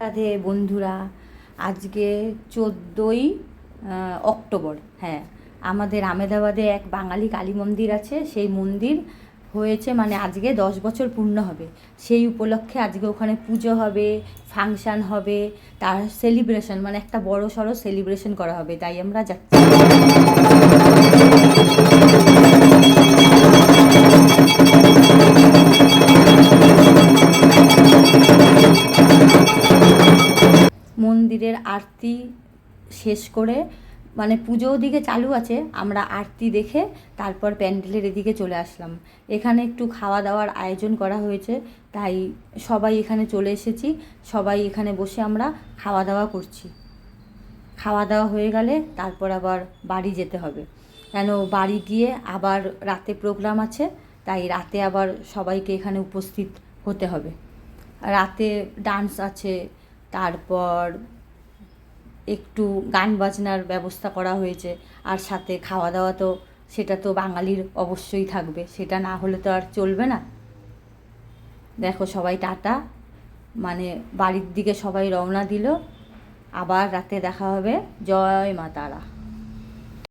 রাধে বন্ধুরা, আজকে 14ই অক্টোবর। হ্যাঁ, আমাদের আমেদাবাদে এক বাঙালি কালী মন্দির আছে, সেই মন্দির হয়েছে, মানে আজকে 10 বছর পূর্ণ হবে। সেই উপলক্ষে আজকে ওখানে পুজো হবে, ফাংশান হবে, তার সেলিব্রেশন, মানে একটা বড় সড়ো সেলিব্রেশন করা হবে, তাই আমরা যাচ্ছি। মন্দিরের আরতি শেষ করে, মানে পুজো ওদিকে চালু আছে, আমরা আরতি দেখে তারপর প্যান্ডেলের এদিকে চলে আসলাম। এখানে একটু খাওয়া দাওয়ার আয়োজন করা হয়েছে, তাই সবাই এখানে চলে এসেছি। সবাই এখানে বসে আমরা খাওয়া দাওয়া করছি। খাওয়া দাওয়া হয়ে গেলে তারপর আবার বাড়ি যেতে হবে, কেন বাড়ি গিয়ে আবার রাতে প্রোগ্রাম আছে, তাই রাতে আবার সবাইকে এখানে উপস্থিত হতে হবে। রাতে ডান্স আছে, তারপর একটু গান বাজনার ব্যবস্থা করা হয়েছে, আর সাথে খাওয়া দাওয়া তো সেটা তো বাঙালির অবশ্যই থাকবে, সেটা না হলে তো আর চলবে না। দেখো সবাই টাটা, মানে বাড়ির দিকে সবাই রওনা দিল। আবার রাতে দেখা হবে। জয় মা তারা।